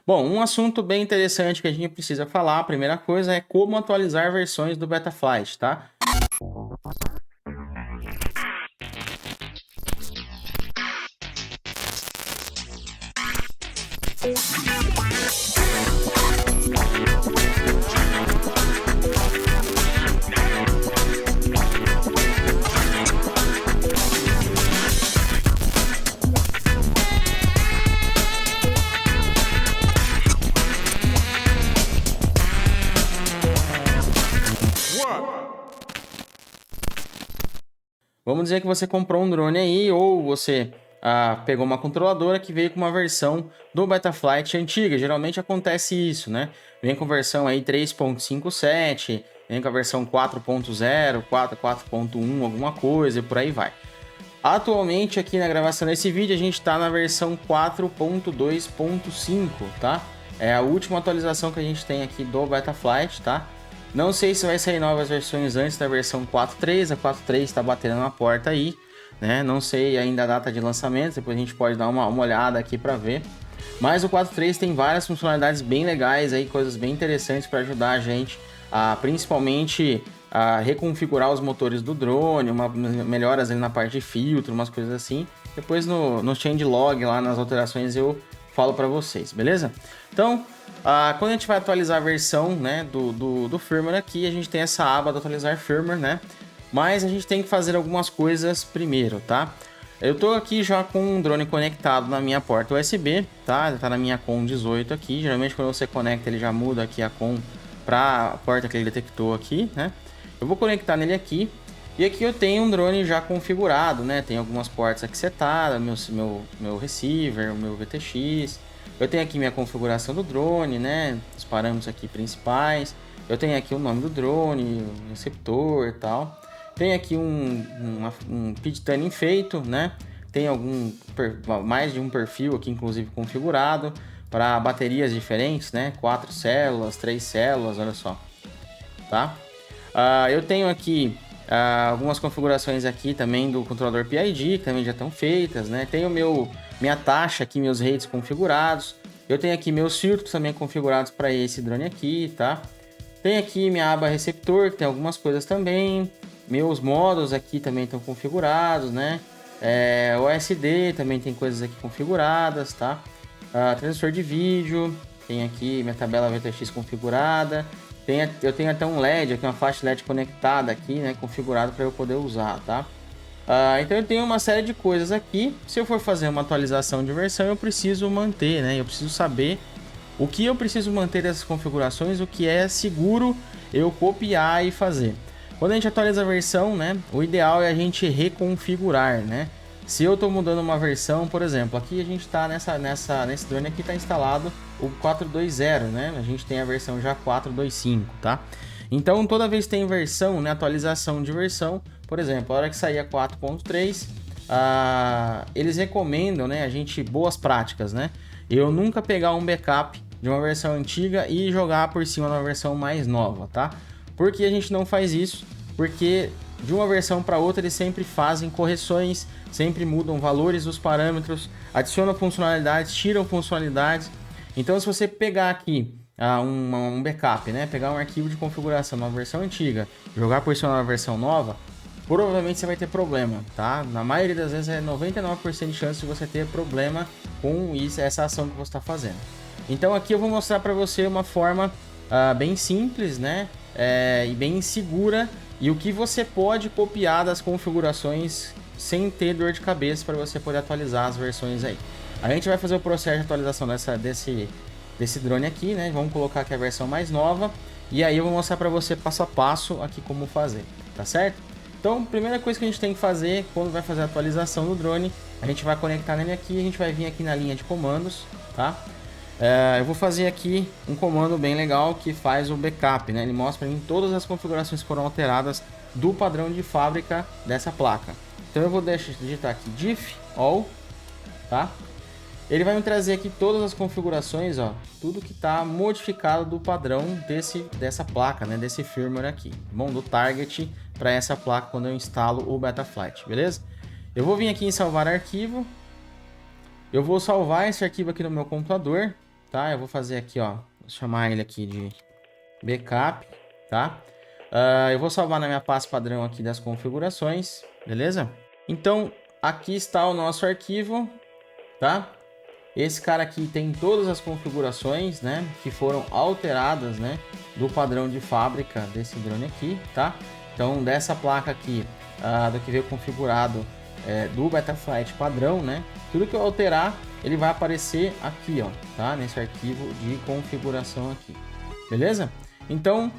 Bom, um assunto bem interessante que a gente precisa falar, a primeira coisa é como atualizar versões do Betaflight, tá? Vamos dizer que você comprou um drone aí, ou você pegou uma controladora que veio com uma versão do Betaflight antiga. Geralmente acontece isso, né? Vem com versão aí 3.57, vem com a versão 4.0, 4.1, alguma coisa e por aí vai. Atualmente aqui na gravação desse vídeo a gente está na versão 4.2.5, tá? É a última atualização que a gente tem aqui do Betaflight, tá? Não sei se vai sair novas versões antes da versão 4.3, a 4.3 está batendo na porta aí, né? Não sei ainda a data de lançamento, depois a gente pode dar uma olhada aqui para ver. Mas o 4.3 tem várias funcionalidades bem legais aí, coisas bem interessantes para ajudar a gente a principalmente a reconfigurar os motores do drone, melhoras ali na parte de filtro, umas coisas assim. Depois no changelog lá nas alterações eu falo para vocês, beleza? Então, quando a gente vai atualizar a versão, né, do firmware aqui, a gente tem essa aba de atualizar firmware, né? Mas a gente tem que fazer algumas coisas primeiro, tá? Eu tô aqui já com um drone conectado na minha porta USB, tá? Ele tá na minha COM 18 aqui. Geralmente quando você conecta ele já muda aqui a COM para a porta que ele detectou aqui, né? Eu vou conectar nele aqui. E aqui eu tenho um drone já configurado, né? Tem algumas portas aqui setadas, meu receiver, o meu VTX. Eu tenho aqui minha configuração do drone, né? Os parâmetros aqui principais. Eu tenho aqui o nome do drone, o receptor e tal. Tem aqui um pit tuning feito, né? Tem mais de um perfil aqui, inclusive configurado para baterias diferentes, né? 4 células, 3 células, olha só, tá? Eu tenho aqui algumas configurações aqui também do controlador PID, que também já estão feitas, né? Tenho minha taxa aqui, meus rates configurados. Eu tenho aqui meus filtros também configurados para esse drone aqui, tá? Tem aqui minha aba receptor, que tem algumas coisas também. Meus modos aqui também estão configurados, né? O SD também tem coisas aqui configuradas, tá? Transmissor de vídeo, tem aqui minha tabela VTX configurada. Eu tenho até um LED aqui, uma faixa LED conectada aqui, né? Configurado para eu poder usar, tá? Então eu tenho uma série de coisas aqui. Se eu for fazer uma atualização de versão, eu preciso manter, né? Eu preciso saber o que eu preciso manter dessas configurações, o que é seguro eu copiar e fazer. Quando a gente atualiza a versão, né, o ideal é a gente reconfigurar, né? Se eu estou mudando uma versão, por exemplo, aqui a gente está nesse drone aqui está instalado o 4.2.0, né? A gente tem a versão já 4.2.5, tá? Então toda vez que tem versão, né, atualização de versão, por exemplo, a hora que sair a 4.3, eles recomendam, né, a gente boas práticas, né? Eu nunca pegar um backup de uma versão antiga e jogar por cima de uma versão mais nova, tá? Por que a gente não faz isso? Porque de uma versão para outra eles sempre fazem correções, sempre mudam valores dos parâmetros, adicionam funcionalidades, tiram funcionalidades. Então se você pegar aqui um backup, né, pegar um arquivo de configuração de uma versão antiga, jogar por cima de uma versão nova, provavelmente você vai ter problema, tá? Na maioria das vezes é 99% de chance de você ter problema com essa ação que você está fazendo. Então aqui eu vou mostrar para você uma forma bem simples, né? E bem segura, e o que você pode copiar das configurações sem ter dor de cabeça para você poder atualizar as versões aí. A gente vai fazer o processo de atualização desse drone aqui, né? Vamos colocar aqui a versão mais nova e aí eu vou mostrar para você passo a passo aqui como fazer, tá certo? Então, primeira coisa que a gente tem que fazer quando vai fazer a atualização do drone, a gente vai conectar nele aqui, a gente vai vir aqui na linha de comandos, tá? Eu vou fazer aqui um comando bem legal que faz o backup, né? Ele mostra para mim todas as configurações que foram alteradas do padrão de fábrica dessa placa. Então eu vou digitar aqui diff all, tá? Ele vai me trazer aqui todas as configurações, ó, tudo que está modificado do padrão dessa placa, né? Desse firmware aqui, bom, do target para essa placa quando eu instalo o Betaflight, beleza? Eu vou vir aqui em salvar arquivo. Eu vou salvar esse arquivo aqui no meu computador. tá? Eu vou fazer aqui, ó, vou chamar ele aqui de backup, tá? Eu vou salvar na minha pasta padrão aqui das configurações, beleza? Então, aqui está o nosso arquivo, tá? Esse cara aqui tem todas as configurações, né, que foram alteradas, né, do padrão de fábrica desse drone aqui, tá? Então, dessa placa aqui, do que veio configurado do Betaflight padrão, né, tudo que eu alterar, ele vai aparecer aqui, ó, tá? Nesse arquivo de configuração aqui, beleza? Então,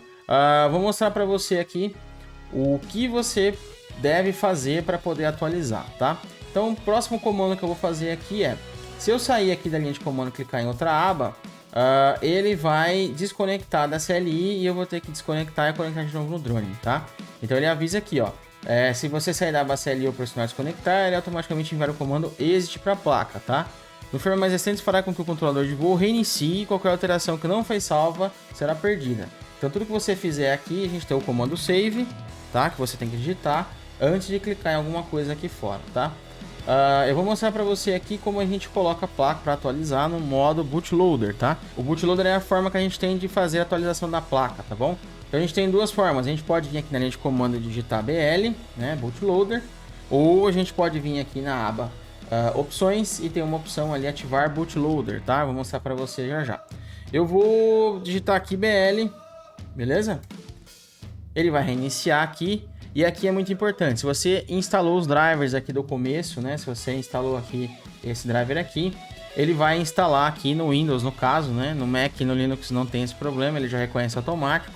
vou mostrar para você aqui o que você deve fazer para poder atualizar, tá? Então, o próximo comando que eu vou fazer aqui é: se eu sair aqui da linha de comando e clicar em outra aba, ele vai desconectar da CLI e eu vou ter que desconectar e conectar de novo no drone, tá? Então ele avisa aqui, ó, se você sair da aba CLI ou pressionar desconectar, ele automaticamente envia o comando exit para a placa, tá? No firmware mais recente fará com que o controlador de voo reinicie e qualquer alteração que não foi salva será perdida. Então tudo que você fizer aqui, a gente tem o comando save, tá? Que você tem que digitar antes de clicar em alguma coisa aqui fora, tá? Eu vou mostrar para você aqui como a gente coloca a placa para atualizar no modo bootloader, tá? O bootloader é a forma que a gente tem de fazer a atualização da placa, tá bom? Então a gente tem duas formas: a gente pode vir aqui na linha de comando e digitar BL, né, bootloader, ou a gente pode vir aqui na aba opções e tem uma opção ali, ativar bootloader, tá? Eu vou mostrar para você já já. Eu vou digitar aqui BL, beleza? Ele vai reiniciar aqui. E aqui é muito importante, se você instalou os drivers aqui do começo, né? Se você instalou aqui esse driver aqui, ele vai instalar aqui no Windows, no caso, né? No Mac e no Linux não tem esse problema, ele já reconhece automático.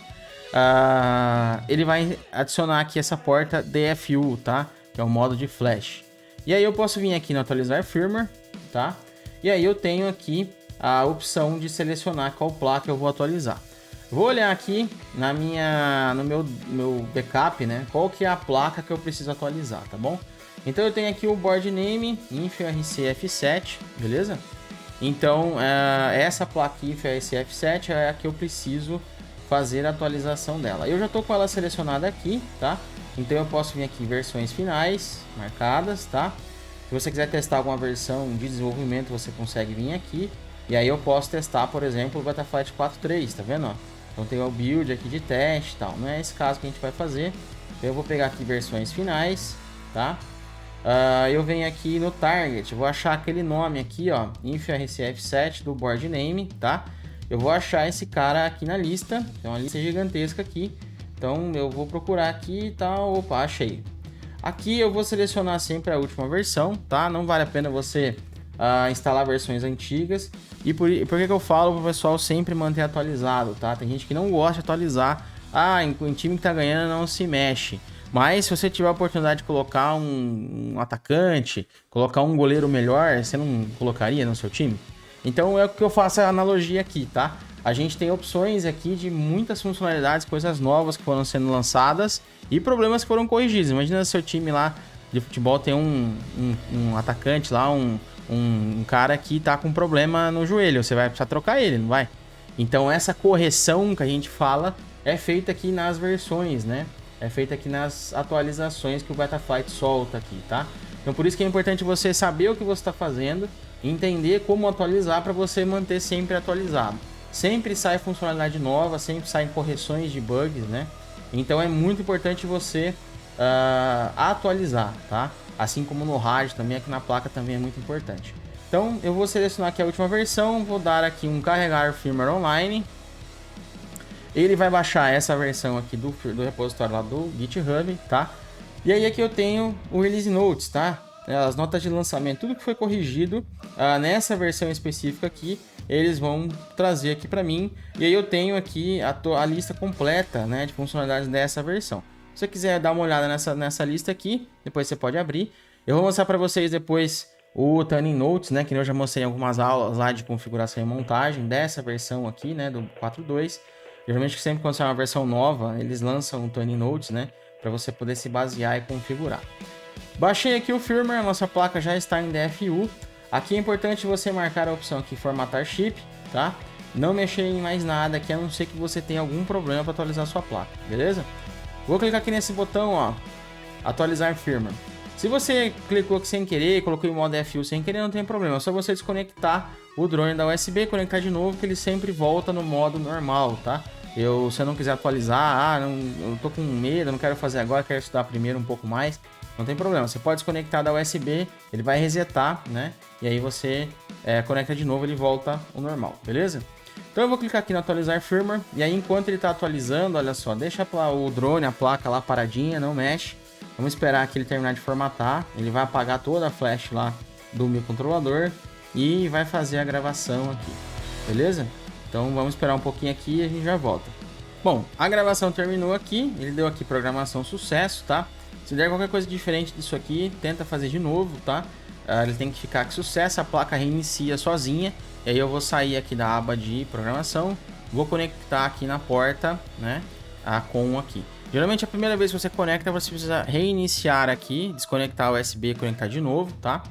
Ele vai adicionar aqui essa porta DFU, tá? Que é o modo de flash. E aí eu posso vir aqui no atualizar firmware, tá? E aí eu tenho aqui a opção de selecionar qual placa eu vou atualizar. Vou olhar aqui no meu backup, né? Qual que é a placa que eu preciso atualizar, tá bom? Então eu tenho aqui o board name InfioRCF7, beleza? Então essa placa InfioRCF7 é a que eu preciso fazer a atualização dela. Eu já tô com ela selecionada aqui, tá? Então eu posso vir aqui em versões finais, marcadas, tá? Se você quiser testar alguma versão de desenvolvimento, você consegue vir aqui. E aí eu posso testar, por exemplo, o Betaflight 4.3, tá vendo? Ó? Então tem o build aqui de teste e tal. Não é esse caso que a gente vai fazer. Então eu vou pegar aqui versões finais, tá? Eu venho aqui no target, vou achar aquele nome aqui, ó, InfioRCF7 do board name, tá? Eu vou achar esse cara aqui na lista, tem uma lista gigantesca aqui. Então eu vou procurar aqui e tal, opa, achei. Aqui eu vou selecionar sempre a última versão, tá? Não vale a pena você instalar versões antigas. E por que eu falo pro pessoal sempre manter atualizado, tá? Tem gente que não gosta de atualizar. Em time que tá ganhando não se mexe. Mas se você tiver a oportunidade de colocar um atacante, colocar um goleiro melhor, você não colocaria no seu time? Então é o que eu faço a analogia aqui, tá? A gente tem opções aqui de muitas funcionalidades, coisas novas que foram sendo lançadas e problemas que foram corrigidos. Imagina seu time lá de futebol tem um atacante lá, um cara que tá com problema no joelho, você vai precisar trocar ele, não vai? Então essa correção que a gente fala é feita aqui nas versões, né? É feita aqui nas atualizações que o Betaflight solta aqui, tá? Então por isso que é importante você saber o que você está fazendo, entender como atualizar para você manter sempre atualizado. Sempre sai funcionalidade nova, sempre saem correções de bugs, né? Então é muito importante você atualizar, tá? Assim como no rádio também, aqui na placa também é muito importante. Então eu vou selecionar aqui a última versão, vou dar aqui um carregar firmware online. Ele vai baixar essa versão aqui do repositório lá do GitHub, tá? E aí aqui eu tenho o Release Notes, tá? As notas de lançamento, tudo que foi corrigido nessa versão específica aqui, eles vão trazer aqui para mim. E aí eu tenho aqui a lista completa, né, de funcionalidades dessa versão. Se você quiser dar uma olhada nessa lista aqui, depois você pode abrir. Eu vou mostrar para vocês depois o Tuning Notes, né, que eu já mostrei em algumas aulas lá de configuração e montagem dessa versão aqui, né, do 4.2. Geralmente sempre quando sai uma versão nova, eles lançam o Tuning Notes, né, para você poder se basear e configurar. Baixei aqui o firmware, a nossa placa já está em DFU. Aqui é importante você marcar a opção aqui, formatar chip, tá? Não mexer em mais nada aqui, a não ser que você tenha algum problema para atualizar a sua placa, beleza? Vou clicar aqui nesse botão, ó, atualizar firmware. Se você clicou aqui sem querer, colocou em modo DFU sem querer, não tem problema, é só você desconectar o drone da USB, conectar de novo, que ele sempre volta no modo normal, tá? Se eu não quiser atualizar, eu tô com medo, não quero fazer agora, quero estudar primeiro um pouco mais, não tem problema. Você pode desconectar da USB, ele vai resetar, né? E aí você conecta de novo, ele volta ao normal, beleza? Então eu vou clicar aqui no atualizar firmware, e aí enquanto ele está atualizando, olha só, deixa o drone, a placa lá paradinha, não mexe. Vamos esperar que ele terminar de formatar, ele vai apagar toda a flash lá do meu controlador e vai fazer a gravação aqui, beleza? Então vamos esperar um pouquinho aqui e a gente já volta. Bom, a gravação terminou aqui, ele deu aqui programação sucesso, tá? Se der qualquer coisa diferente disso aqui, tenta fazer de novo, tá? Ele tem que ficar com sucesso, a placa reinicia sozinha. E aí eu vou sair aqui da aba de programação, vou conectar aqui na porta, né? A com aqui. Geralmente a primeira vez que você conecta, você precisa reiniciar aqui, desconectar o USB e conectar de novo, tá?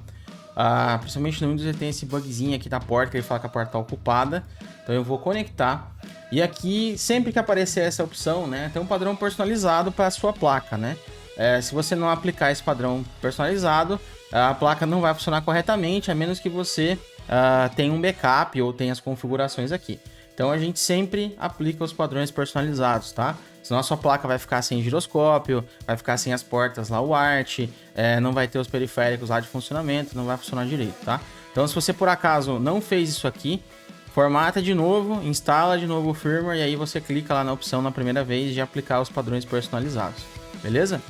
Principalmente no Windows ele tem esse bugzinho aqui da porta, que ele fala que a porta está ocupada. Então eu vou conectar. E aqui, sempre que aparecer essa opção, né? Tem um padrão personalizado para a sua placa, né? Se você não aplicar esse padrão personalizado, a placa não vai funcionar corretamente, a menos que você tenha um backup ou tenha as configurações aqui. Então a gente sempre aplica os padrões personalizados, tá? Senão a sua placa vai ficar sem giroscópio, vai ficar sem as portas lá, o ART, não vai ter os periféricos lá de funcionamento, não vai funcionar direito, tá? Então se você por acaso não fez isso aqui, formata de novo, instala de novo o firmware e aí você clica lá na opção na primeira vez de aplicar os padrões personalizados, beleza?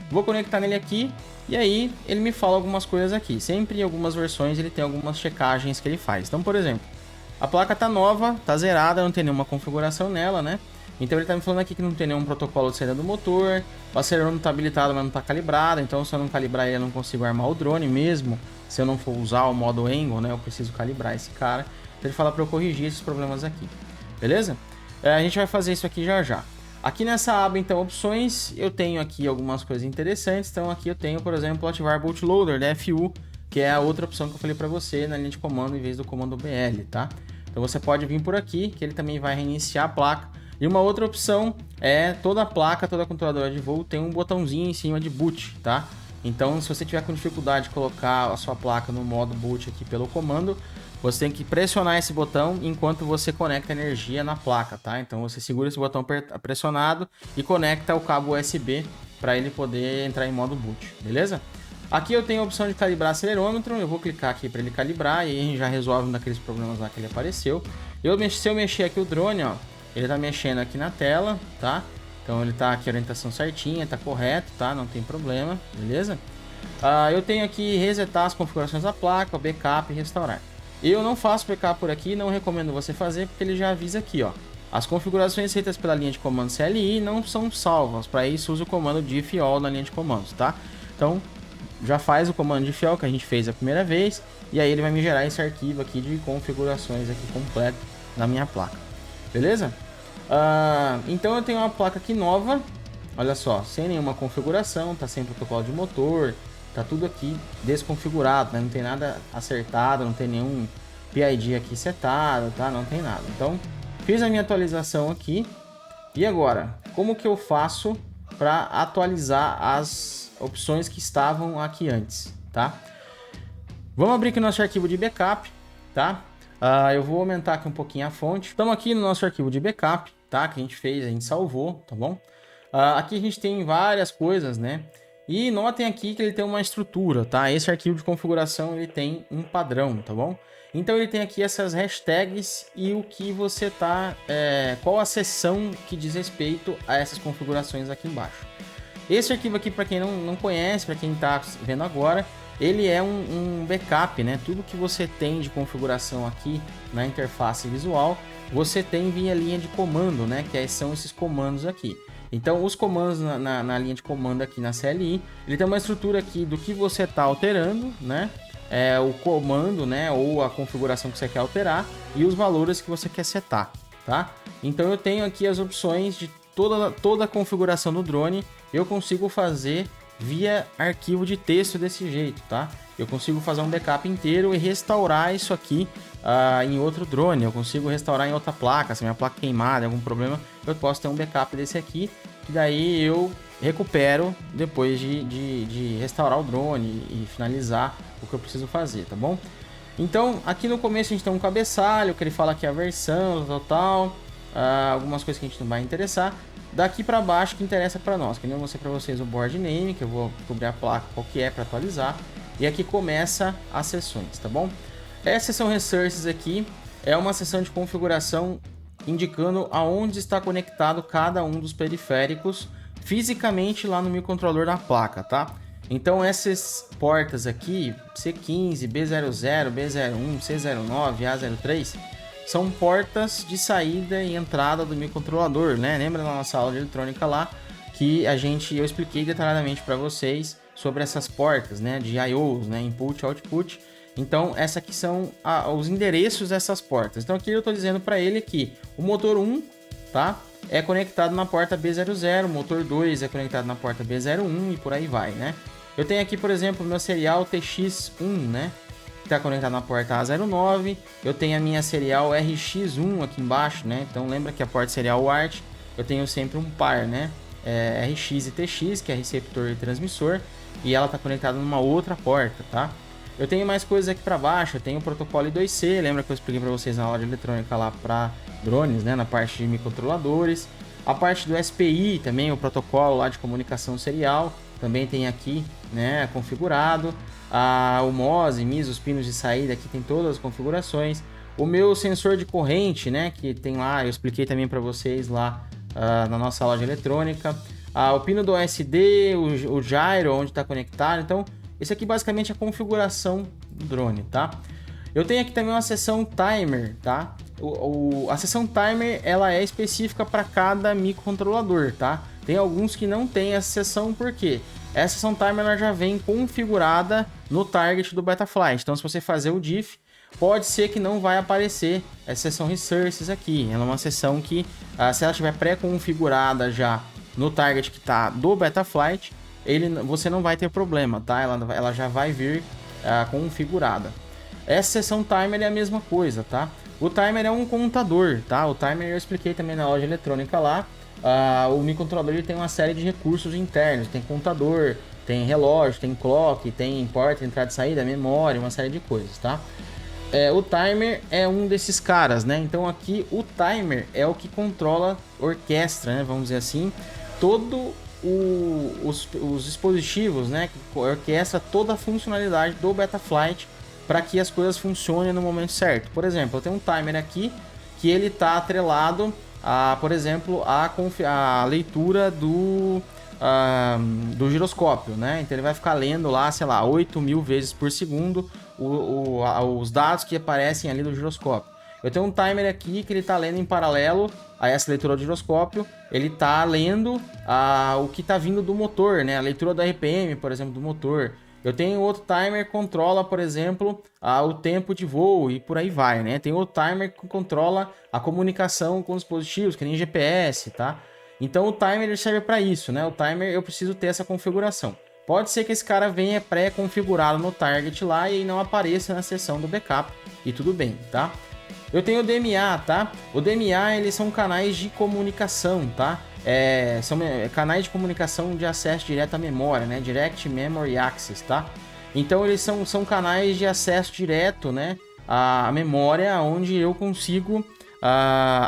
Vou conectar nele aqui e aí ele me fala algumas coisas aqui. Sempre em algumas versões ele tem algumas checagens que ele faz. Então, por exemplo, a placa tá nova, tá zerada, não tem nenhuma configuração nela, né? Então ele tá me falando aqui que não tem nenhum protocolo de saída do motor, o acelerômetro tá habilitado, mas não tá calibrado, então se eu não calibrar ele eu não consigo armar o drone mesmo. Se eu não for usar o modo angle, né, eu preciso calibrar esse cara. Então ele fala para eu corrigir esses problemas aqui, beleza? A gente vai fazer isso aqui já já. Aqui nessa aba, então, opções, eu tenho aqui algumas coisas interessantes. Então aqui eu tenho, por exemplo, ativar bootloader da FU, que é a outra opção que eu falei para você na linha de comando em vez do comando BL, tá? Então você pode vir por aqui, que ele também vai reiniciar a placa. E uma outra opção é toda a placa, toda a controladora de voo tem um botãozinho em cima de boot, tá? Então se você tiver com dificuldade de colocar a sua placa no modo boot aqui pelo comando, você tem que pressionar esse botão enquanto você conecta energia na placa, tá? Então você segura esse botão pressionado e conecta o cabo USB para ele poder entrar em modo boot, beleza? Aqui eu tenho a opção de calibrar acelerômetro, eu vou clicar aqui para ele calibrar e aí a gente já resolve um daqueles problemas lá que ele apareceu. Se eu mexer aqui o drone, ó, ele tá mexendo aqui na tela, tá? Então ele tá aqui a orientação certinha, tá correto, tá? Não tem problema, beleza? Eu tenho aqui resetar as configurações da placa, backup e restaurar. Eu não faço backup por aqui, não recomendo você fazer, porque ele já avisa aqui, ó. As configurações feitas pela linha de comando CLI não são salvas. Para isso, usa o comando diff all na linha de comandos, tá? Então, já faz o comando diff all que a gente fez a primeira vez, e aí ele vai me gerar esse arquivo aqui de configurações aqui completo na minha placa. Beleza? Então eu tenho uma placa aqui nova, olha só, sem nenhuma configuração, tá sem protocolo de motor, tá tudo aqui desconfigurado, né? Não tem nada acertado, não tem nenhum PID aqui setado, tá? Não tem nada. Então, fiz a minha atualização aqui. E agora, como que eu faço para atualizar as opções que estavam aqui antes, tá? Vamos abrir aqui o nosso arquivo de backup, tá? Eu vou aumentar aqui um pouquinho a fonte. Estamos aqui no nosso arquivo de backup, tá? Que a gente fez, a gente salvou, tá bom? Aqui a gente tem várias coisas, né? E notem aqui que ele tem uma estrutura, tá? Esse arquivo de configuração ele tem um padrão, tá bom? Então ele tem aqui essas hashtags e o que você tá... qual a seção que diz respeito a essas configurações aqui embaixo. Esse arquivo aqui, para quem não conhece, para quem está vendo agora, ele é um backup, né? Tudo que você tem de configuração aqui na interface visual, você tem via linha de comando, né? Que são esses comandos aqui. Então, os comandos na linha de comando aqui na CLI, ele tem uma estrutura aqui do que você está alterando, né? O comando, né? Ou a configuração que você quer alterar e os valores que você quer setar, tá? Então, eu tenho aqui as opções de toda a configuração do drone. Eu consigo fazer via arquivo de texto desse jeito, tá? Eu consigo fazer um backup inteiro e restaurar isso aqui em outro drone. Eu consigo restaurar em outra placa. Se minha placa queimar, algum problema, eu posso ter um backup desse aqui. E daí eu recupero depois de restaurar o drone e finalizar o que eu preciso fazer, tá bom? Então, aqui no começo a gente tem um cabeçalho, que ele fala aqui a versão, total, algumas coisas que a gente não vai interessar. Daqui para baixo que interessa para nós, que nem eu mostrei para vocês o board name, que eu vou cobrir a placa qual que é para atualizar. E aqui começa as sessões, tá bom? Essa sessão Resources aqui é uma sessão de configuração indicando aonde está conectado cada um dos periféricos fisicamente lá no microcontrolador da placa, tá? Então essas portas aqui, C15, B00, B01, C09, A03, são portas de saída e entrada do microcontrolador, né? Lembra da nossa aula de eletrônica lá que eu expliquei detalhadamente para vocês sobre essas portas, né? De I/Os, né? Input, Output. Então, essa aqui são os endereços dessas portas. Então, aqui eu estou dizendo para ele que o motor 1, tá? É conectado na porta B00, o motor 2 é conectado na porta B01 e por aí vai, né? Eu tenho aqui, por exemplo, o meu serial TX1, né? Que está conectado na porta A09. Eu tenho a minha serial RX1 aqui embaixo, né? Então, lembra que a porta serial UART, eu tenho sempre um par, né? RX e TX, que é receptor e transmissor. E ela está conectada numa outra porta, tá? Eu tenho mais coisas aqui para baixo, eu tenho o protocolo I2C, lembra que eu expliquei para vocês na aula de eletrônica lá para drones, né, na parte de microcontroladores. A parte do SPI também, o protocolo lá de comunicação serial, também tem aqui, né, configurado. O MOS, MIS, os pinos de saída, aqui tem todas as configurações. O meu sensor de corrente, né, que tem lá, eu expliquei também para vocês lá na nossa aula de eletrônica. O pino do OSD, o gyro, onde está conectado, então... Esse aqui basicamente é a configuração do drone, tá? Eu tenho aqui também uma seção timer, tá? A seção timer, ela é específica para cada microcontrolador, tá? Tem alguns que não tem essa seção, por quê? Essa seção timer ela já vem configurada no target do Betaflight. Então, se você fazer o diff, pode ser que não vai aparecer essa seção Resources aqui. Ela é uma seção que, se ela estiver pré-configurada já no target que está do Betaflight, você não vai ter problema, tá? Ela já vai vir configurada. Essa seção timer é a mesma coisa, tá? O timer é um contador, tá? O timer eu expliquei também na loja eletrônica lá. O microcontrolador ele tem uma série de recursos internos. Tem contador, tem relógio, tem clock, tem porta, entrada e saída, memória, uma série de coisas, tá? O timer é um desses caras, né? Então aqui o timer é o que controla orquestra, né? Vamos dizer assim. Os dispositivos, né, que orquestra toda a funcionalidade do Betaflight para que as coisas funcionem no momento certo. Por exemplo, eu tenho um timer aqui que ele está atrelado a, por exemplo, a leitura do giroscópio, né? Então ele vai ficar lendo lá, sei lá, 8.000 vezes por segundo os dados que aparecem ali no giroscópio. Eu tenho um timer aqui que ele está lendo em paralelo a essa leitura do giroscópio. Ele está lendo o que está vindo do motor, né? A leitura da RPM, por exemplo, do motor. Eu tenho outro timer que controla, por exemplo, o tempo de voo e por aí vai, né? Tem outro timer que controla a comunicação com os dispositivos, que nem GPS, tá? Então o timer ele serve para isso, né? O timer eu preciso ter essa configuração. Pode ser que esse cara venha pré-configurado no target lá e não apareça na seção do backup e tudo bem, tá? Eu tenho o DMA, tá? O DMA, eles são canais de comunicação, tá? São canais de comunicação de acesso direto à memória, né? Direct Memory Access, tá? Então, eles são canais de acesso direto, né? À memória, onde eu consigo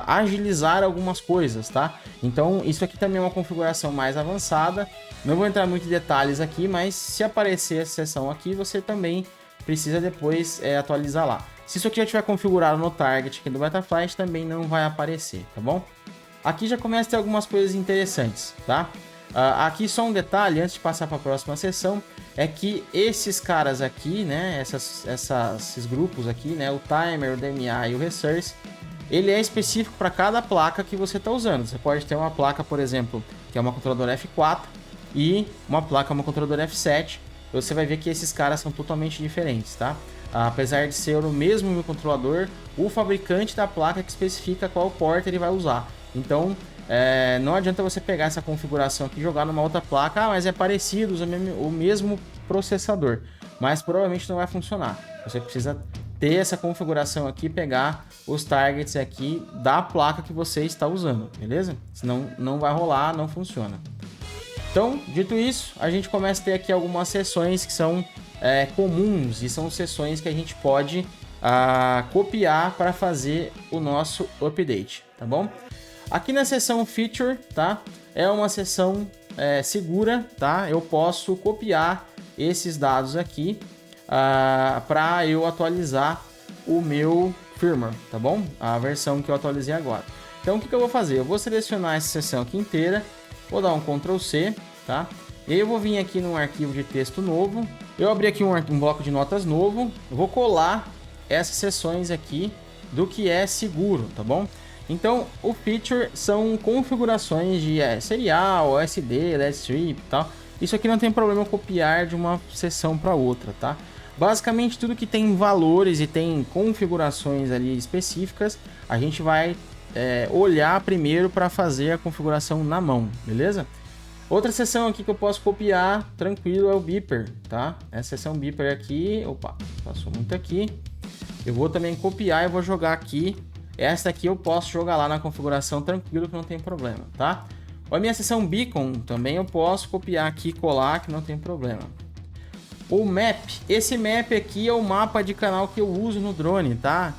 agilizar algumas coisas, tá? Então, isso aqui também é uma configuração mais avançada. Não vou entrar muito em detalhes aqui, mas se aparecer essa seção aqui, você também precisa depois atualizar lá. Se isso aqui já estiver configurado no target aqui do Betaflight, também não vai aparecer, tá bom? Aqui já começa a ter algumas coisas interessantes, tá? Aqui só um detalhe, antes de passar para a próxima seção, é que esses caras aqui, né, esses grupos aqui, né, o timer, o DMA e o resource, ele é específico para cada placa que você está usando. Você pode ter uma placa, por exemplo, que é uma controladora F4 e uma placa, uma controladora F7. Você vai ver que esses caras são totalmente diferentes, tá? Apesar de ser o mesmo microcontrolador, o fabricante da placa que especifica qual porta ele vai usar. Então, não adianta você pegar essa configuração aqui e jogar numa outra placa, mas é parecido, usa o mesmo processador, mas provavelmente não vai funcionar. Você precisa ter essa configuração aqui, pegar os targets aqui da placa que você está usando, beleza? Senão não vai rolar, não funciona. Então, dito isso, a gente começa a ter aqui algumas seções que são comuns e são seções que a gente pode copiar para fazer o nosso update, tá bom? Aqui na seção Feature, tá? É uma seção segura, tá? Eu posso copiar esses dados aqui para eu atualizar o meu firmware, tá bom? A versão que eu atualizei agora. Então o que eu vou fazer? Eu vou selecionar essa seção aqui inteira, vou dar um Ctrl C, tá? E aí eu vou vir aqui num arquivo de texto novo, eu abri aqui um bloco de notas novo, eu vou colar essas seções aqui do que é seguro, tá bom? Então o feature são configurações de serial, SD, LED strip e tal. Isso aqui não tem problema eu copiar de uma seção para outra, tá? Basicamente tudo que tem valores e tem configurações ali específicas, a gente vai olhar primeiro para fazer a configuração na mão, beleza? Outra seção aqui que eu posso copiar tranquilo é o beeper, tá? Essa seção beeper aqui, opa, passou muito aqui. Eu vou também copiar e vou jogar aqui. Esta aqui eu posso jogar lá na configuração tranquilo que não tem problema, tá? A minha seção beacon também eu posso copiar aqui e colar que não tem problema. O map, esse map aqui é o mapa de canal que eu uso no drone, tá?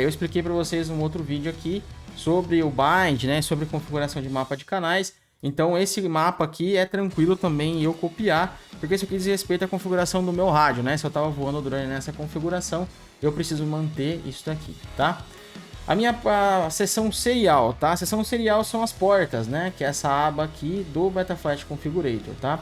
Eu expliquei para vocês num outro vídeo aqui sobre o bind, né? Sobre configuração de mapa de canais. Então esse mapa aqui é tranquilo também eu copiar, porque isso aqui diz respeito à configuração do meu rádio, né? Se eu tava voando o drone nessa configuração, eu preciso manter isso daqui, tá? A seção serial, tá? A seção serial são as portas, né? Que é essa aba aqui do Betaflight Configurator, tá?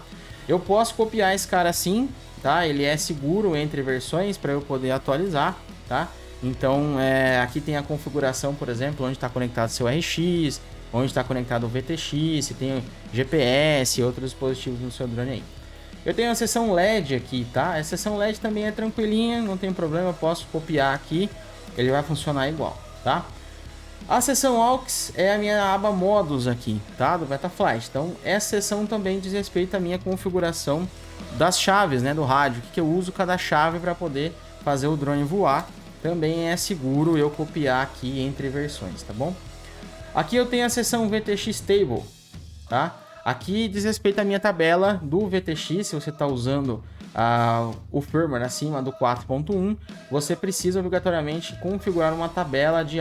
Eu posso copiar esse cara assim, tá? Ele é seguro entre versões para eu poder atualizar, tá? Então, aqui tem a configuração, por exemplo, onde está conectado seu RX, onde está conectado o VTX, se tem GPS e outros dispositivos no seu drone aí. Eu tenho a seção LED aqui, tá? A seção LED também é tranquilinha, não tem problema, eu posso copiar aqui, ele vai funcionar igual, tá? A seção AUX é a minha aba modos aqui, tá? Do Betaflight. Então, essa seção também diz respeito à minha configuração das chaves, né? Do rádio, que eu uso cada chave para poder fazer o drone voar. Também é seguro eu copiar aqui entre versões, tá bom? Aqui eu tenho a seção VTX Table, tá? Aqui diz respeito à minha tabela do VTX. Se você está usando o firmware acima do 4.1, você precisa obrigatoriamente configurar uma tabela de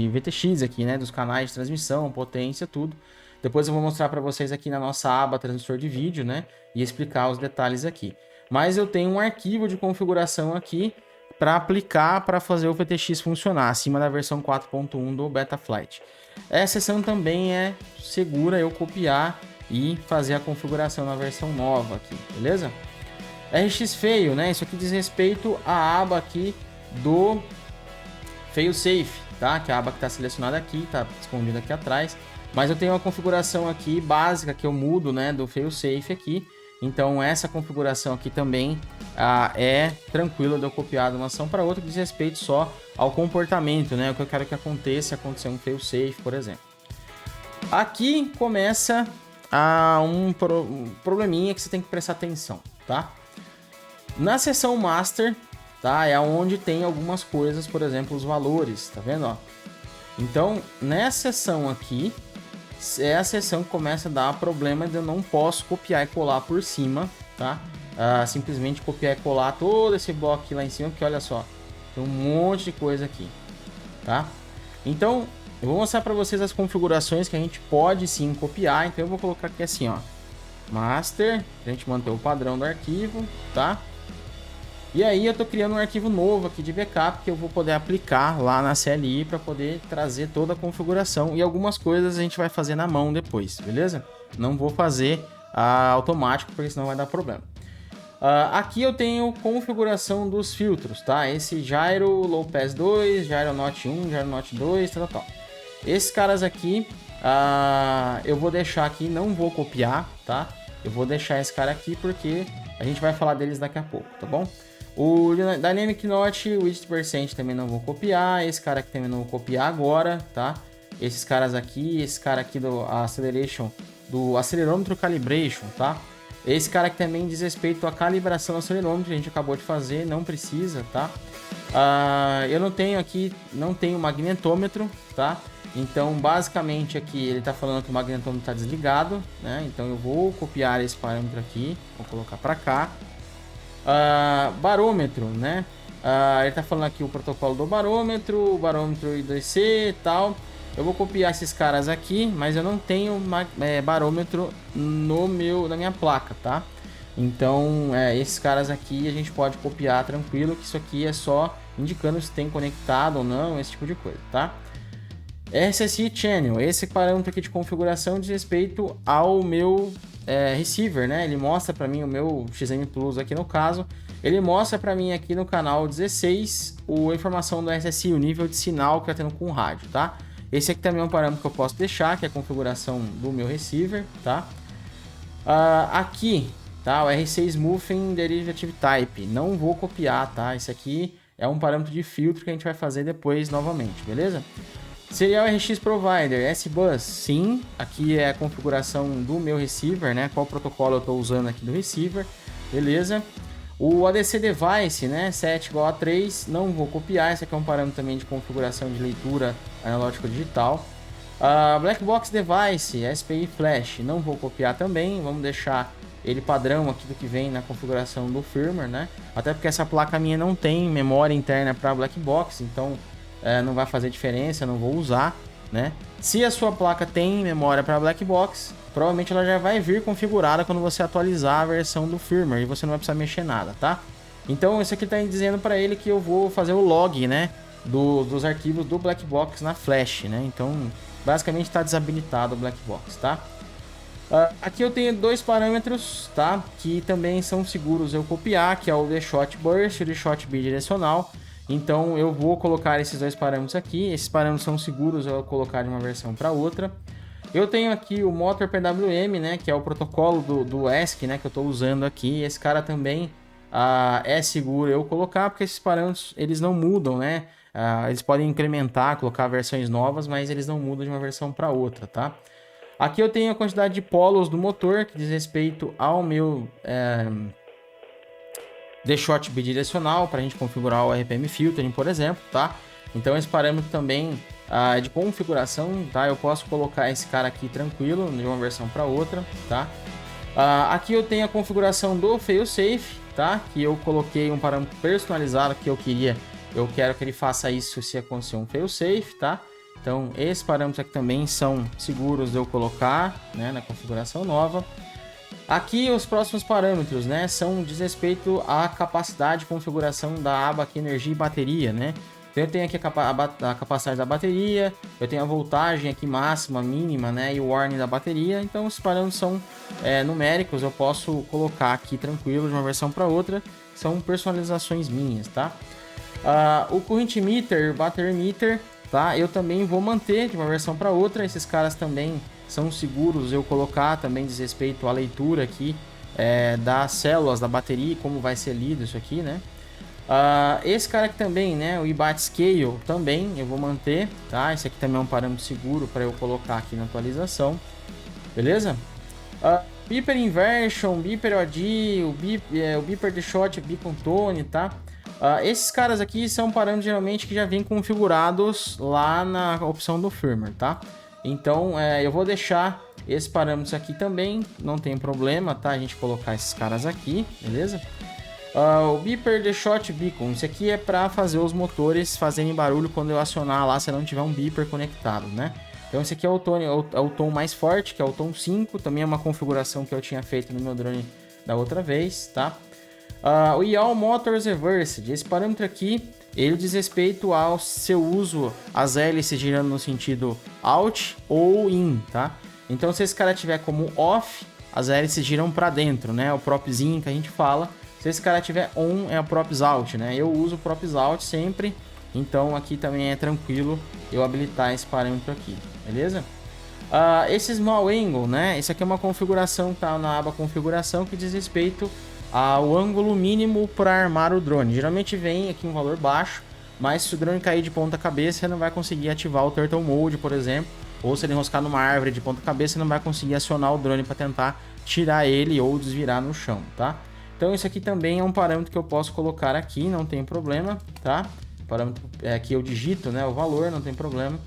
VTX aqui, né? Dos canais de transmissão, potência, tudo. Depois eu vou mostrar para vocês aqui na nossa aba transmissor de vídeo, né? E explicar os detalhes aqui. Mas eu tenho um arquivo de configuração aqui para aplicar para fazer o VTX funcionar acima da versão 4.1 do Betaflight. Essa seção também é segura eu copiar e fazer a configuração na versão nova aqui, beleza? RX feio, né? Isso aqui diz respeito à aba aqui do failsafe, tá? Que é a aba que está selecionada aqui, tá escondida aqui atrás. Mas eu tenho uma configuração aqui básica que eu mudo, né? Do failsafe aqui. Então essa configuração aqui também é tranquila de eu copiar de uma ação para outra, que diz respeito só ao comportamento, né? O que eu quero que aconteça se acontecer um failsafe, por exemplo. Aqui começa um probleminha que você tem que prestar atenção, tá? Na seção Master, tá? É onde tem algumas coisas, por exemplo, os valores, tá vendo? Ó? Então, nessa seção aqui, é a seção que começa a dar problema de eu não posso copiar e colar por cima, tá? Simplesmente copiar e colar todo esse bloco aqui lá em cima, porque olha só, tem um monte de coisa aqui, tá? Então, eu vou mostrar para vocês as configurações que a gente pode sim copiar. Então eu vou colocar aqui assim, ó, Master, a gente manter o padrão do arquivo, tá? E aí eu tô criando um arquivo novo aqui de backup que eu vou poder aplicar lá na CLI para poder trazer toda a configuração. E algumas coisas a gente vai fazer na mão depois, beleza? Não vou fazer automático, porque senão vai dar problema. Aqui eu tenho configuração dos filtros, tá? Esse Gyro Low Pass 2, Gyro Note 1, Gyro Note 2, tal. Esses caras aqui eu vou deixar aqui, não vou copiar, tá? Eu vou deixar esse cara aqui porque a gente vai falar deles daqui a pouco, tá bom? O Dynamic Note, o Widget Percent também não vou copiar. Esse cara aqui também não vou copiar agora, tá? Esses caras aqui, esse cara aqui do Acceleration, do Acelerômetro Calibration, tá? Esse cara aqui também diz respeito à calibração do acelerômetro, que a gente acabou de fazer, não precisa, tá? Eu não tenho magnetômetro, tá? Então, basicamente aqui ele tá falando que o magnetômetro tá desligado, né? Então eu vou copiar esse parâmetro aqui, vou colocar para cá. Barômetro, né? Ele tá falando aqui o protocolo do barômetro, o barômetro I2C e tal. Eu vou copiar esses caras aqui, mas eu não tenho barômetro na minha placa, tá? Então, esses caras aqui a gente pode copiar tranquilo, que isso aqui é só indicando se tem conectado ou não, esse tipo de coisa, tá? RSSI Channel, esse parâmetro aqui de configuração diz respeito ao meu receiver, né? Ele mostra para mim o meu XM Plus aqui no caso. Ele mostra para mim aqui no canal 16 a informação do RSSI, o nível de sinal que está tendo com o rádio, tá? Esse aqui também é um parâmetro que eu posso deixar, que é a configuração do meu receiver, tá? Aqui, tá? O RC Smoothing Derivative Type, não vou copiar, tá? Esse aqui é um parâmetro de filtro que a gente vai fazer depois novamente, beleza? Serial RX Provider, S-Bus, sim, aqui é a configuração do meu receiver, né? Qual protocolo eu estou usando aqui do receiver, beleza? O ADC Device, né? 7 igual a 3, não vou copiar, esse aqui é um parâmetro também de configuração de leitura analógico digital. Black Box Device, SPI Flash, não vou copiar também, vamos deixar ele padrão aqui do que vem na configuração do firmware, né? Até porque essa placa minha não tem memória interna para Black Box, então não vai fazer diferença, não vou usar, né? Se a sua placa tem memória para Black Box, provavelmente ela já vai vir configurada quando você atualizar a versão do firmware e você não vai precisar mexer nada, tá? Então isso aqui está dizendo para ele que eu vou fazer o log, né, dos arquivos do Black Box na flash, né? Então basicamente está desabilitado o Black Box, tá? Aqui eu tenho dois parâmetros, tá, que também são seguros eu copiar, que é o The-Shot Burst e o The-Shot Bidirecional. Então eu vou colocar esses dois parâmetros aqui. Esses parâmetros são seguros eu colocar de uma versão para outra. Eu tenho aqui o Motor PWM, né, que é o protocolo do ESC, né, que eu estou usando aqui. Esse cara também é seguro eu colocar, porque esses parâmetros eles não mudam, né? Eles podem incrementar, colocar versões novas, mas eles não mudam de uma versão para outra, tá? Aqui eu tenho a quantidade de polos do motor, que diz respeito ao meu The-Shot bidirecional, para a gente configurar o RPM Filtering, por exemplo, tá? Então esse parâmetro também de configuração, tá? Eu posso colocar esse cara aqui tranquilo, de uma versão para outra, tá? Aqui eu tenho a configuração do failsafe, tá? Que eu coloquei um parâmetro personalizado que eu quero que ele faça isso se acontecer um failsafe, tá? Então, esses parâmetros aqui também são seguros de eu colocar, né, na configuração nova. Aqui, os próximos parâmetros, né, diz respeito à capacidade de configuração da aba aqui, energia e bateria, né? Então, eu tenho aqui a capacidade da bateria, eu tenho a voltagem aqui máxima, mínima, né, e o warning da bateria. Então, esses parâmetros são numéricos, eu posso colocar aqui tranquilo de uma versão para outra. São personalizações minhas, tá? O current meter, battery meter, tá? Eu também vou manter de uma versão para outra. Esses caras também são seguros eu colocar, também diz respeito à leitura aqui das células da bateria, como vai ser lido isso aqui, né? Esse cara aqui também, né? O IBAT Scale também eu vou manter, tá? Esse aqui também é um parâmetro seguro para eu colocar aqui na atualização, beleza? Beeper Inversion, Beeper OD, o Beeper The-Shot, o Beacon Tone, tá? Esses caras aqui são parâmetros geralmente que já vêm configurados lá na opção do firmware, tá? Então eu vou deixar esses parâmetros aqui também, não tem problema, tá? A gente colocar esses caras aqui, beleza? O Beeper The-Shot Beacon, isso aqui é para fazer os motores fazerem barulho quando eu acionar lá, se não tiver um beeper conectado, né? Então esse aqui é o tom mais forte, que é o tom 5, também é uma configuração que eu tinha feito no meu drone da outra vez, tá? O Yaw Motors Reversed, esse parâmetro aqui, ele diz respeito ao seu uso, as hélices girando no sentido out ou in, tá? Então se esse cara tiver como off, as hélices giram para dentro, né? O props in que a gente fala. Se esse cara tiver on, é o props out, né? Eu uso o props out sempre, então aqui também é tranquilo eu habilitar esse parâmetro aqui, beleza? Esse small angle, né? Esse aqui é uma configuração, tá na aba configuração, que diz respeito ao ângulo mínimo para armar o drone. Geralmente vem aqui um valor baixo, mas se o drone cair de ponta cabeça, você não vai conseguir ativar o Turtle Mode, por exemplo, ou se ele enroscar numa árvore de ponta cabeça, você não vai conseguir acionar o drone para tentar tirar ele ou desvirar no chão, tá? Então isso aqui também é um parâmetro que eu posso colocar aqui, não tem problema, tá? Parâmetro que eu digito, né, o valor, não tem problema.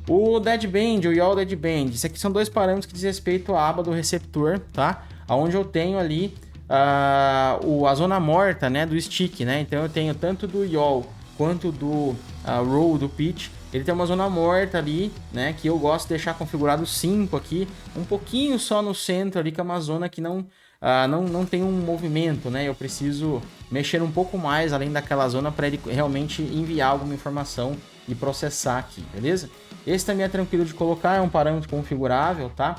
O Deadband, o Yaw Deadband, isso aqui são dois parâmetros que diz respeito à aba do receptor, tá? Onde eu tenho ali a zona morta, né, do stick, né? Então eu tenho tanto do yaw quanto do roll do pitch, ele tem uma zona morta ali, né, que eu gosto de deixar configurado 5 aqui, um pouquinho só no centro ali, que é uma zona que não tem um movimento, né? Eu preciso mexer um pouco mais além daquela zona para ele realmente enviar alguma informação e processar aqui, beleza? Esse também é tranquilo de colocar, é um parâmetro configurável, tá?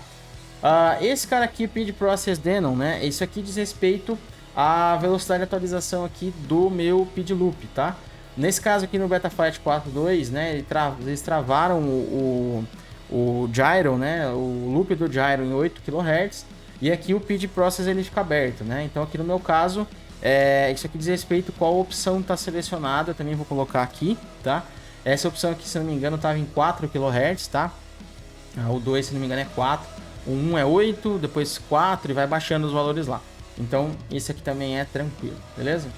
Esse cara aqui, Pid Process Denon, né? Isso aqui diz respeito à velocidade de atualização aqui do meu Pid Loop, tá? Nesse caso aqui no Betaflight 4.2, né? Eles travaram o gyro, né? O loop do gyro em 8 kHz. E aqui o Pid Process ele fica aberto, né? Então aqui no meu caso, isso aqui diz respeito a qual opção está selecionada. Eu também vou colocar aqui, tá? Essa opção aqui, se não me engano, estava em 4 kHz, tá? O 2, se não me engano, é 4. O 1 é 8, depois 4 e vai baixando os valores lá. Então, esse aqui também é tranquilo, beleza?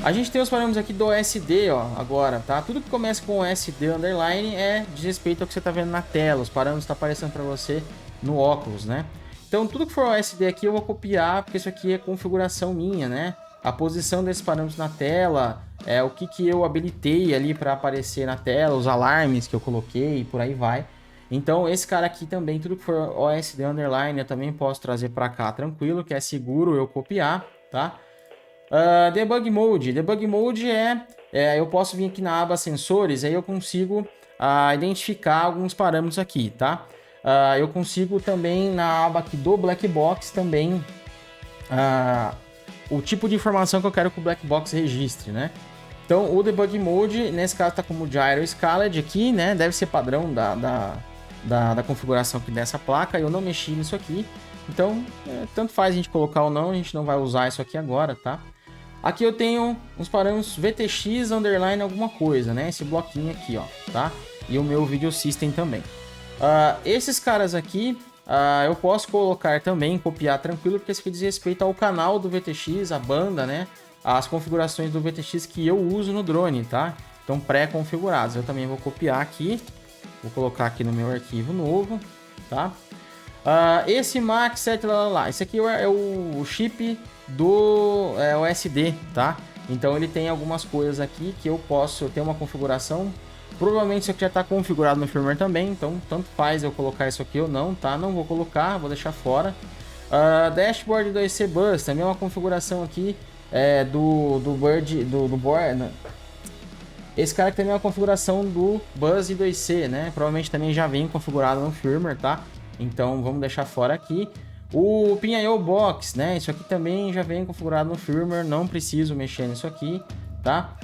A gente tem os parâmetros aqui do OSD, ó, agora, tá? Tudo que começa com OSD underline diz respeito ao que você tá vendo na tela. Os parâmetros estão aparecendo para você no óculos, né? Então, tudo que for OSD aqui eu vou copiar, porque isso aqui é configuração minha, né? A posição desses parâmetros na tela, o que eu habilitei ali para aparecer na tela, os alarmes que eu coloquei e por aí vai. Então, esse cara aqui também, tudo que for OSD underline, eu também posso trazer para cá tranquilo, que é seguro eu copiar, tá? Debug Mode. Debug Mode eu posso vir aqui na aba Sensores, aí eu consigo identificar alguns parâmetros aqui, tá? Eu consigo também na aba aqui do Black Box também o tipo de informação que eu quero que o Black Box registre, né? Então, o Debug Mode, nesse caso, tá como Gyro Scaled aqui, né? Deve ser padrão da configuração aqui dessa placa. Eu não mexi nisso aqui. Então, tanto faz a gente colocar ou não, a gente não vai usar isso aqui agora, tá? Aqui eu tenho uns parâmetros VTX underline alguma coisa, né? Esse bloquinho aqui, ó, tá? E o meu Video System também. Esses caras aqui, eu posso colocar também, copiar tranquilo, porque isso aqui diz respeito ao canal do VTX, a banda, né? As configurações do VTX que eu uso no drone, tá? Então, pré-configurados. Eu também vou copiar aqui. Vou colocar aqui no meu arquivo novo, tá? Esse Max 7 lá. Esse aqui é o chip do OSD, tá? Então ele tem algumas coisas aqui que eu posso ter uma configuração. Provavelmente isso aqui já está configurado no firmware também, então tanto faz eu colocar isso aqui ou não, tá? Não vou colocar, vou deixar fora. Dashboard 2C Bus, também é uma configuração aqui do board, né? Esse cara aqui também é uma configuração do Buzz I2C, né? Provavelmente também já vem configurado no firmware, tá? Então vamos deixar fora aqui. O Pin.io Box, né? Isso aqui também já vem configurado no firmware, não preciso mexer nisso aqui, tá?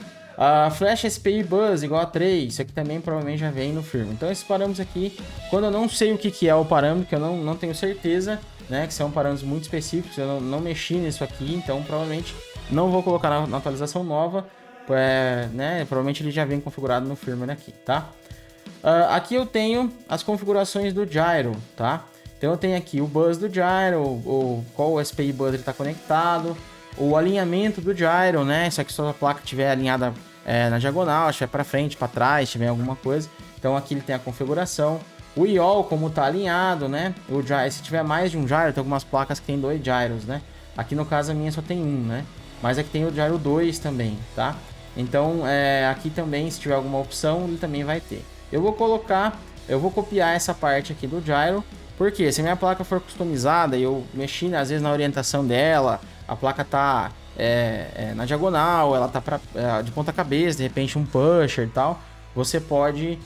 Flash SPI Buzz igual a 3, isso aqui também provavelmente já vem no firmware. Então esses parâmetros aqui, quando eu não sei o que é o parâmetro, que eu não tenho certeza, né? Que são parâmetros muito específicos, eu não mexi nisso aqui, então provavelmente não vou colocar na atualização nova. Né? Provavelmente ele já vem configurado no firmware aqui, tá? Aqui eu tenho as configurações do gyro, tá? Então eu tenho aqui o buzz do gyro, qual o SPI buzz ele está conectado, o alinhamento do gyro, né? Se a placa estiver alinhada na diagonal, se estiver para frente, para trás, se tiver alguma coisa. Então aqui ele tem a configuração. O yaw, como está alinhado, né? O gyro, se tiver mais de um gyro, tem algumas placas que tem 2 gyros, né? Aqui no caso a minha só tem um, né? Mas aqui tem o gyro 2 também, tá? Então, aqui também, se tiver alguma opção, ele também vai ter. Eu vou copiar essa parte aqui do gyro, porque se a minha placa for customizada e eu mexi, às vezes, na orientação dela, a placa tá na diagonal, ela tá de ponta cabeça, de repente um pusher e tal, você pode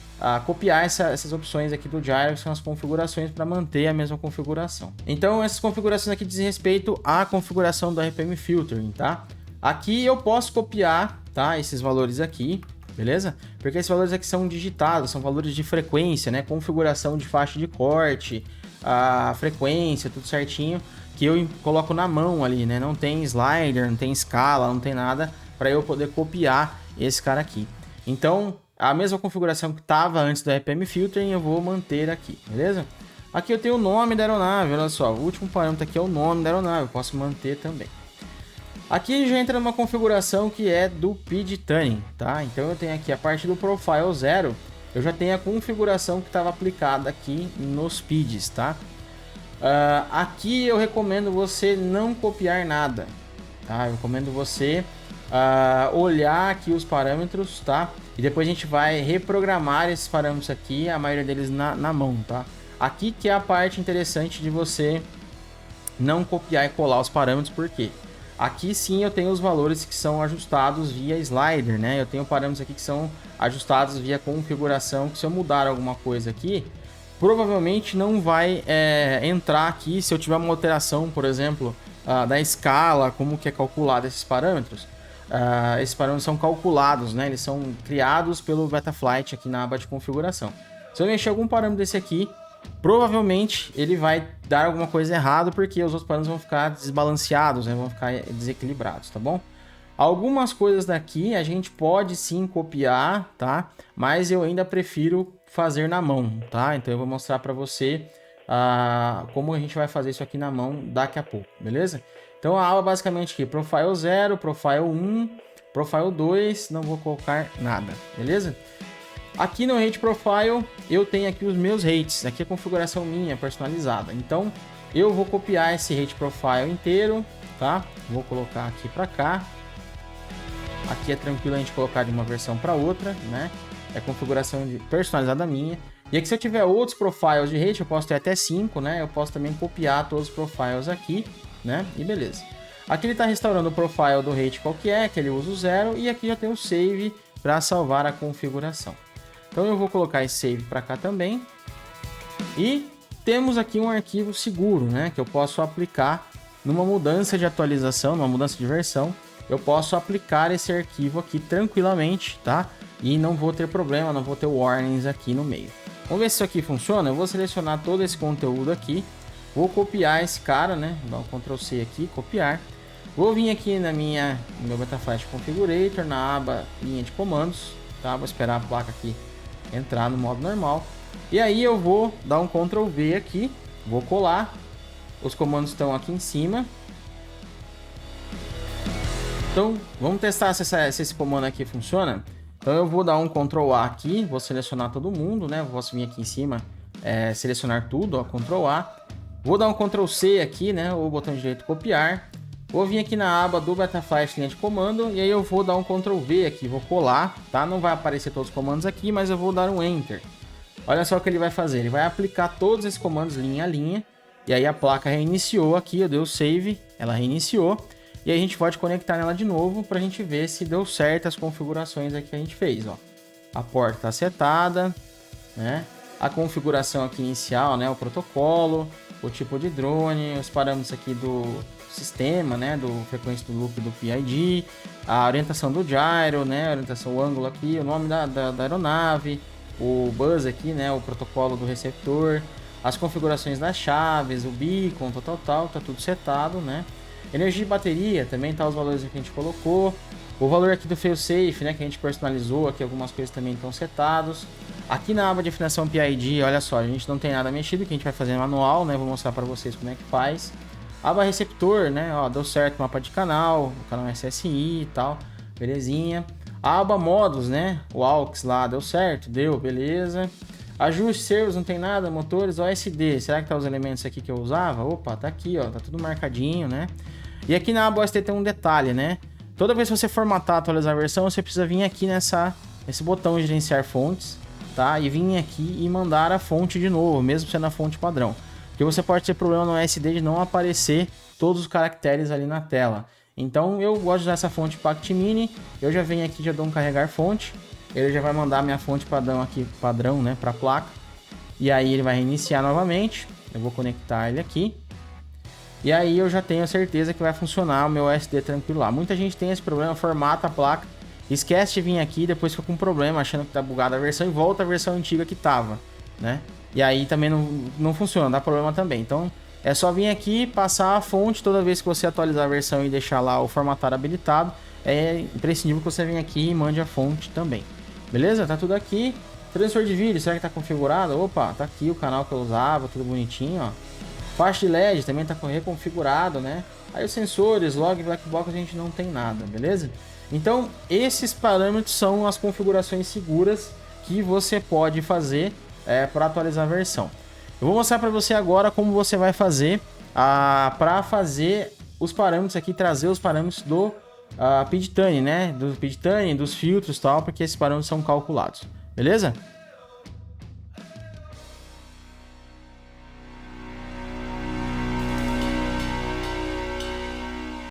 copiar essas opções aqui do gyro, que são as configurações para manter a mesma configuração. Então, essas configurações aqui dizem respeito à configuração do RPM Filtering, tá? Aqui eu posso copiar, tá, esses valores aqui, beleza? Porque esses valores aqui são digitados, são valores de frequência, né? Configuração de faixa de corte, a frequência, tudo certinho, que eu coloco na mão ali, né? Não tem slider, não tem escala, não tem nada para eu poder copiar esse cara aqui. Então, a mesma configuração que estava antes do RPM Filtering eu vou manter aqui, beleza? Aqui eu tenho o nome da aeronave, olha só, o último parâmetro aqui é o nome da aeronave, eu posso manter também. Aqui já entra numa configuração que é do PID Tuning, tá? Então eu tenho aqui a parte do Profile 0, eu já tenho a configuração que estava aplicada aqui nos PIDs, tá? Aqui eu recomendo você não copiar nada, tá? Eu recomendo você olhar aqui os parâmetros, tá? E depois a gente vai reprogramar esses parâmetros aqui, a maioria deles na mão, tá? Aqui que é a parte interessante de você não copiar e colar os parâmetros, porque aqui sim eu tenho os valores que são ajustados via slider, né? Eu tenho parâmetros aqui que são ajustados via configuração, que se eu mudar alguma coisa aqui, provavelmente não vai entrar aqui se eu tiver uma alteração, por exemplo, da escala, como que é calculado esses parâmetros. Esses parâmetros são calculados, né? Eles são criados pelo Betaflight aqui na aba de configuração. Se eu mexer algum parâmetro desse aqui, provavelmente ele vai dar alguma coisa errada, porque os outros parâmetros vão ficar desbalanceados, né? Vão ficar desequilibrados, tá bom? Algumas coisas daqui a gente pode sim copiar, tá? Mas eu ainda prefiro fazer na mão, tá? Então eu vou mostrar para você como a gente vai fazer isso aqui na mão daqui a pouco, beleza? Então a aba basicamente aqui, Profile 0, Profile 1, Profile 2, não vou colocar nada, beleza? Aqui no Rate Profile eu tenho aqui os meus rates, aqui é a configuração minha personalizada. Então eu vou copiar esse Rate Profile inteiro, tá? Vou colocar aqui para cá. Aqui é tranquilo a gente colocar de uma versão para outra, né? É configuração personalizada minha. E aqui se eu tiver outros profiles de rate, eu posso ter até 5, né? Eu posso também copiar todos os profiles aqui, né? E beleza. Aqui ele está restaurando o profile do rate qual que ele usa o 0, e aqui já tem o save para salvar a configuração. Então eu vou colocar esse save para cá também. E temos aqui um arquivo seguro, né? Que eu posso aplicar numa mudança de atualização, numa mudança de versão. Eu posso aplicar esse arquivo aqui tranquilamente, tá? E não vou ter problema, não vou ter warnings aqui no meio. Vamos ver se isso aqui funciona. Eu vou selecionar todo esse conteúdo aqui. Vou copiar esse cara, né? Vou dar um Ctrl C aqui, copiar. Vou vir aqui no meu Betaflight Configurator, na aba linha de comandos, tá? Vou esperar a placa aqui entrar no modo normal. E aí eu vou dar um Ctrl V aqui, vou colar. Os comandos estão aqui em cima. Então, vamos testar se esse comando aqui funciona. Então eu vou dar um Ctrl A aqui, vou selecionar todo mundo, né? Vou vir aqui em cima, selecionar tudo, ó, Ctrl A. Vou dar um Ctrl C aqui, né? Ou botão direito copiar. Vou vir aqui na aba do Betaflight linha de comando e aí eu vou dar um Ctrl V aqui, vou colar, tá? Não vai aparecer todos os comandos aqui, mas eu vou dar um Enter. Olha só o que ele vai fazer, ele vai aplicar todos esses comandos linha a linha, e aí a placa reiniciou aqui, eu dei o save, ela reiniciou, e aí a gente pode conectar nela de novo para a gente ver se deu certo as configurações aqui que a gente fez, ó. A porta está setada, né? A configuração aqui inicial, né? O protocolo, o tipo de drone, os parâmetros aqui do sistema, né, do frequência do loop do PID, a orientação do gyro, né, a orientação, o ângulo aqui, o nome da aeronave, o buzz aqui, né, o protocolo do receptor, as configurações das chaves, o beacon, tal, tá tudo setado, né. Energia de bateria, também tá os valores que a gente colocou, o valor aqui do failsafe, né, que a gente personalizou, aqui algumas coisas também estão setados. Aqui na aba de afinação PID, olha só, a gente não tem nada mexido, que a gente vai fazer manual, né, vou mostrar para vocês como é que faz. Aba receptor, né? Ó, deu certo, mapa de canal, o canal SSI e tal, belezinha. A aba modos, né? O AUX lá deu certo, deu, beleza. Ajuste servos, não tem nada, motores, OSD, será que tá os elementos aqui que eu usava? Opa, tá aqui, ó, tá tudo marcadinho, né? E aqui na aba OSD tem um detalhe, né? Toda vez que você formatar, atualizar a versão, você precisa vir aqui nesse botão gerenciar fontes, tá? E vir aqui e mandar a fonte de novo, mesmo sendo a fonte padrão. Porque você pode ter problema no SD de não aparecer todos os caracteres ali na tela. Então eu gosto de usar essa fonte Pact Mini. Eu já venho aqui, já dou um carregar fonte. Ele já vai mandar minha fonte padrão, né, para a placa. E aí ele vai reiniciar novamente. Eu vou conectar ele aqui. E aí eu já tenho certeza que vai funcionar o meu SD tranquilo lá. Muita gente tem esse problema, formata a placa, esquece de vir aqui, depois fica com problema, achando que tá bugada a versão e volta a versão antiga que tava, né? E aí também não funciona, dá problema também. Então é só vir aqui, passar a fonte toda vez que você atualizar a versão e deixar lá o formatar habilitado. É imprescindível que você venha aqui e mande a fonte também. Beleza? Tá tudo aqui. Transfer de vídeo, será que tá configurado? Opa, tá aqui o canal que eu usava, tudo bonitinho, ó. Faixa de LED também tá reconfigurado, né? Aí os sensores, log, black box, a gente não tem nada, beleza? Então esses parâmetros são as configurações seguras que você pode fazer para atualizar a versão. Eu vou mostrar para você agora como você vai fazer para fazer os parâmetros aqui, trazer os parâmetros do PidTune, né? Do PidTune, dos filtros e tal, porque esses parâmetros são calculados, beleza?